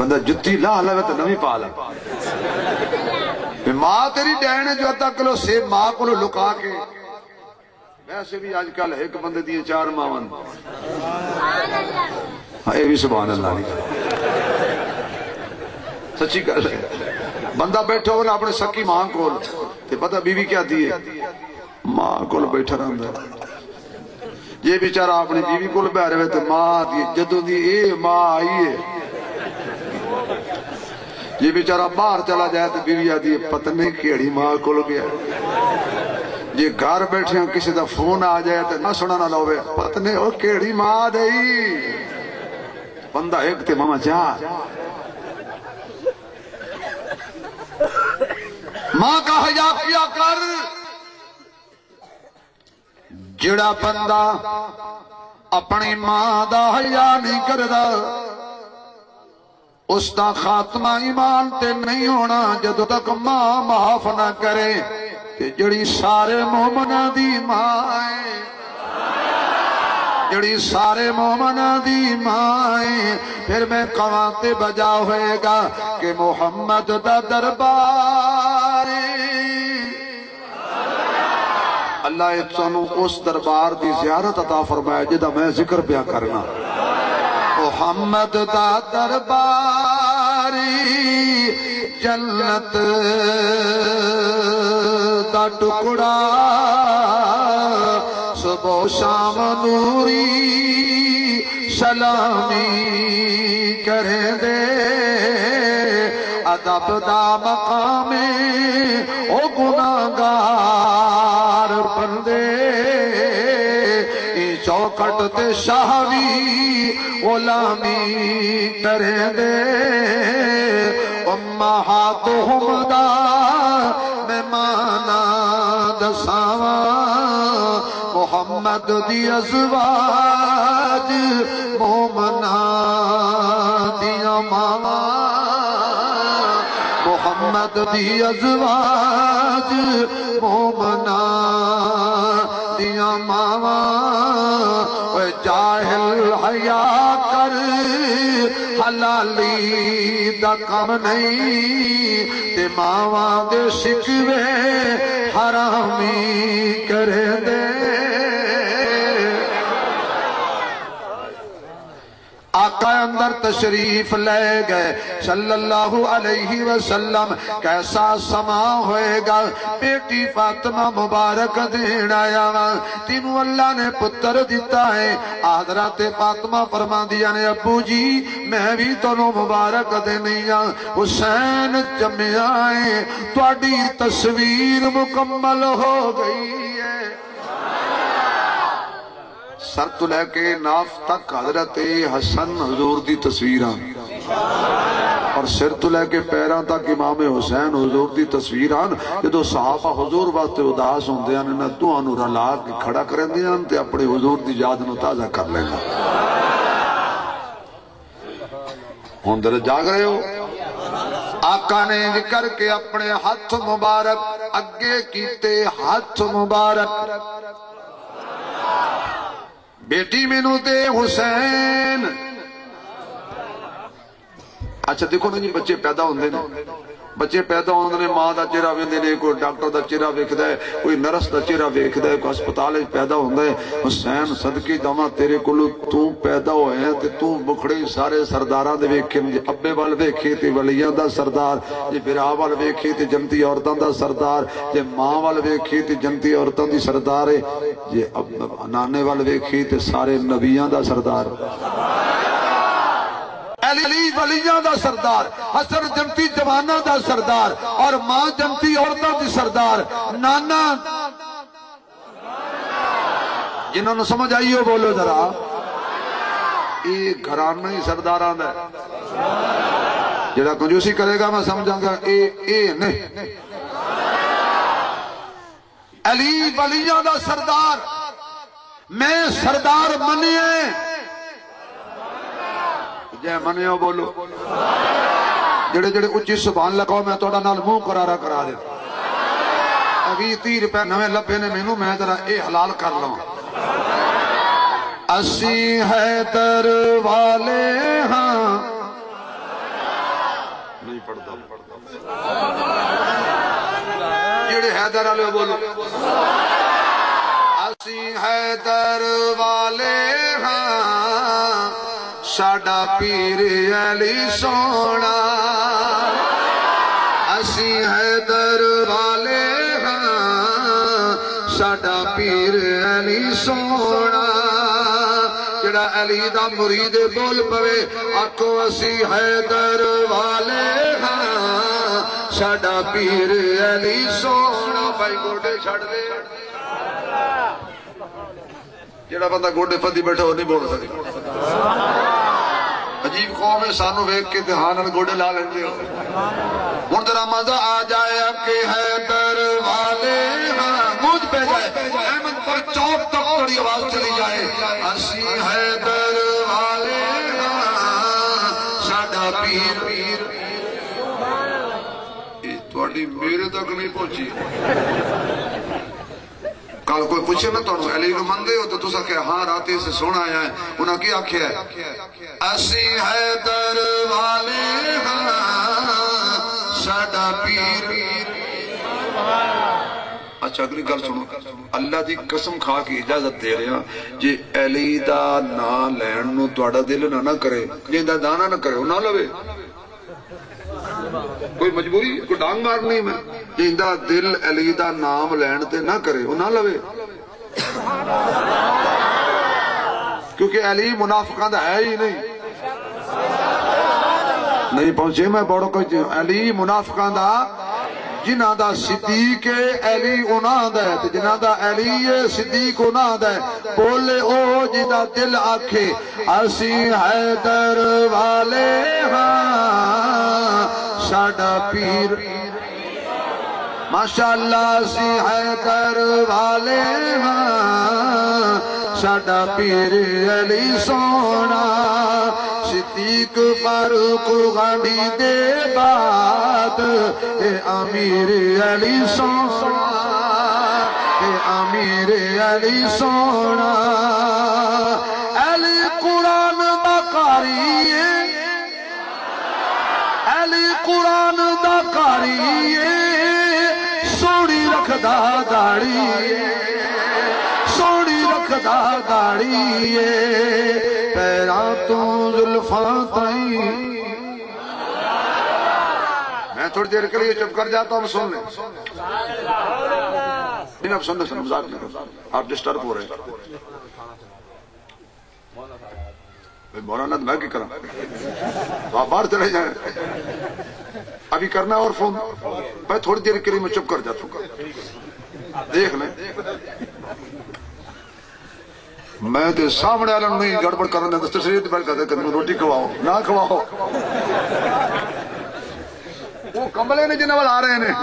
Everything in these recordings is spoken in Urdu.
بندہ جتی لا لے تو نویں پا لے ماں تیری ڈین جو ادھا کلو سیب ماں کو لکا کے ویسے بھی آج کل ایک بندے دیئے 4 ماں اے بھی سبحان اللہ نہیں سچی کر رہے بندہ بیٹھا ہونا اپنے سکی ماں کو تے پتہ بیوی کیا دیئے ماں کو بیٹھا رہا ہے یہ بیچارہ اپنی بیوی کو بیٹھا رہے تے ماں دیئے جدوں دی اے ماں آئیے یہ بیچارہ باہر چلا جائے تو بیوی آدھی پتہ نہیں کیڑی ماں کو گیا یہ گھر بیٹھے ہیں کسی دا فون آ جائے تو نہ سنا نہ لوے پتہ نہیں وہ کیڑی ماں دئی بندہ ایک تے ماما جا ماں کا حیا کیا کر جڑا بندہ اپنی ماں دا حیا نہیں کردا اس دا خاتمہ ایمان تے نہیں ہونا جدو تک ماں معاف نہ کرے تے جڑی سارے مومنہ دی ماں ہے جڑی سارے مومنہ دی ماں ہے پھر میں قواتے بجا ہوئے گا کہ محمد دا دربار اللہ سانو اس دربار دی زیارت عطا فرمائے جدا میں ذکر پیا کرنا محمد دا درباری جنت دا ٹکڑا صبح و شام نوری سلامی کریں دے ادب دا مقام او گناہگار بندے چوکٹ تے شاہوی غلامی کریں دے امہاتہم دا مہمانا دساواں محمد دی ازواج مومنہ دیا ماواں محمد دی ازواج مومنہ دیا ماواں جاہل حیا کر حلالی دا کم نہیں تے ماواں دے شکوے حرامی کر دے آقا اندر تشریف لے گئے صلی اللہ علیہ وسلم کیسا سما ہوئے گا بیٹی فاطمہ مبارک دین آیا تینوں اللہ نے پتر دیتا ہے حضرت فاطمہ فرما دیا نے ابو جی میں بھی تنوں مبارک دینیا حسین جمع آئے تواڈی تصویر مکمل ہو گئی ہے سر تو لے کے ناف تک حضرت حسن حضور دی تصویران اور سر تو لے کے پیران تک امام حسین حضور دی تصویران جدو صحابہ حضور باستے اداس ہوں دے انہوں نے دعانو رلا کے کھڑا کریں دے انتے اپنے حضور دی یاد نو تازہ کر لینا ہون در جاگ رہے ہو آقا نے ذکر کے اپنے ہاتھ مبارک اگے کیتے ہاتھ مبارک بیٹی مینو دے حسین اچھا دیکھو نا جی بچے پیدا ہوندے نے بچے پیدا ہوندے نے ماں دا چہرہ ویندے نے کوئی ڈاکٹر دا چہرہ ویکھدا ہے کوئی نرس دا چہرہ ویکھدا ہے کوئی ہسپتال وچ پیدا ہوندا ہے حسین صدقے جاواں تیرے کولوں تو پیدا ہوئے ہیں تے تو بکھڑے سارے سرداراں دے ویکھے جے ابے وال ویکھے تے ولیاں دا سردار جے بھرا وال ویکھے تے جنتی عورتاں دا سردار جے ماں وال ویکھے تے جنتی عورتاں دی سردار ہے جے نانے وال ویکھے تے سارے نبیاں دا سردار علی ولیاں دا سردار حسن جنتی جوانہ دا سردار اور ماں جنتی عورتوں دی سردار نانا جنہوں نے سمجھ آئی ہو بولو ذرا یہ گھرانہ ہی سرداران ہے جڑا کنجوسی کرے گا میں سمجھاں گا اے نہیں علی ولیاں دا سردار میں سردار منیے جے منیو بولو جڑے جڑے اچھی سبحان لگاؤ میں توڑا نال منہ قرارہ کرا دے ابھی 30 روپے نویں لبے نے مینوں میں ذرا اے حلال کر لوں اسی حیدر والے ہاں نہیں پڑھتا جڑے حیدر والے بولو اسی حیدر والے ہاں ساڈا پیر علی سونا اسی حیدر والے ہاں ساڈا پیر علی سونا جڑا علی دا مرید بول پوے آکو اسی حیدر والے ہاں ساڈا پیر علی سونا بھائی گوڑے چھڑ دے جڑا بندہ گوڑے پھدی بیٹھا وہ نہیں بول سکتا عجیب قوم ہے سانو ویک کے دہان گوڑے لا لیندے ہو ہن ذرا مزہ آ جائے کہ حیدر والے ہاں گونج پہ جائے احمد پر چوک تک تھوڑی آواز چلی جائے اسی حیدر والے ہاں ساڈا پیر تھوڑی میرے تک نہیں پہنچی کل کوئی پوچھے نا تو علی نو مندے ہو تو تسا کہ ہاں راتے سے سونا آیا ہے انہاں کی آکھیا ہے اسی حیدر والے ہاں ساڈا پیر اچھا اگلی گل سنو اللہ دی قسم کھا کے اجازت دے رہے ہیں جے علی دا نا لین نو تواڈا دل نہ کرے جیندا دانا نہ کرے نہ لوے کوئی مجبوری کوئی ڈانگ مارنی میں جیندا دل علی دا نام لین تے نہ کرے وہ نہ لوے کیونکہ علی منافقاں دا ہے ہی نہیں پہنچے میں بڑو کوئی علی منافقاں دا جنہ دا صدیق علی انہاں دا ہے جنہ دا علی صدیق انہاں دا ہے بولے او جنہ دل آکھے اسی حیدر والے ہاں ساڈا پیر ماشاءاللہ اسی حیدر والے ہاں ساڈا پیر علی سونا صدیق فاروق غنی دے بعد اے امیر علی سونا اے امیر علی سونا علی قرآن دا قاری علی قرآن دا قاری سونی رکھدا داڑھی سونی رکھدا داڑھی پیراں تو زلفاں تائیں میں تھوڑی دیر کے لیے چپ کر جاتا ہوں سن لیں نہیں اب سننے سے مزاق نہیں کرتا آپ ڈسٹرب ہو رہے ہیں مولانا میں کی کرا تو آپ باہر چلے جائیں ابھی کرنا ہے اور فون میں تھوڑی دیر کے لیے میں چپ کر جاتا ہوں دیکھ لیں میں تے سامنے والوں نہیں گڑبڑ کرنا تشریف بیٹھ کر دے روٹی کھواؤ نہ کھواؤ وہ کملے نے جنہیں آ رہے ہیں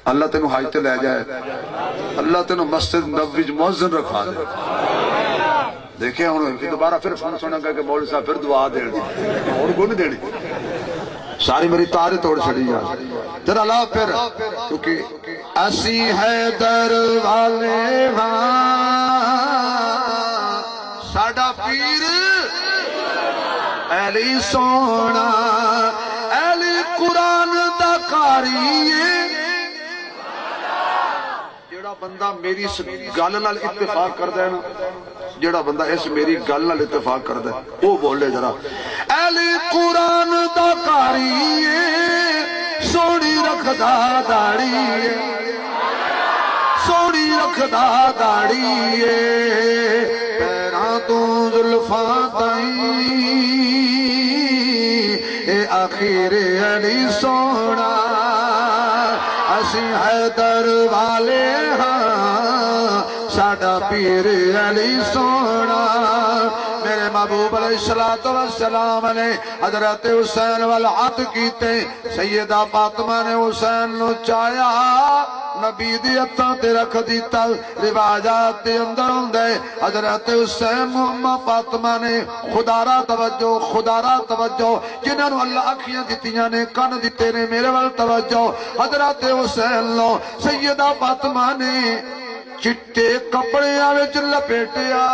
اللہ تینوں حج تے لے جائے اللہ تینوں مسجد نبوی مؤذن رکھا دے دیکھیں ہوں دوبارہ پھر فون سونا کہ مولوی صاحب پھر دعا دے دی اور کو نہیں دینی ساری میری تارے توڑ چھڑی جا ذرا لا پھر کیونکہ اسی حیدر والے ہاں ساڈا پیر علی سونا علی قرآن دا قاری جڑا بندہ میری گل نال اتفاق کردا ہے نا جڑا بندہ اس میری گل نال اتفاق کردا ہے وہ بولے ذرا علی قرآن دا قاری سونی رکھدا داڑھی سونی رکھدا داڑھی پیراں تو زلفاں تائیں اے آخر علی سونا اسی حیدر والے ہاں ساڈا پیر علی سونا میرے محبوب علیہ السلام نے حضرت حسین والعت کیتے سیدہ فاطمہ نے حسین نو چایا نبی دی ہتھاں تے رکھ دیتا روایات دے اندر ہوندے حضرت حسین اماں فاطمہ نے خدا را توجہ جنہاں نو اللہ اکھیاں دتیاں نے کن دتے نے میرے ول توجہ حضرت حسین نو سیدہ فاطمہ نے چٹے کپڑے وچ لپیٹیا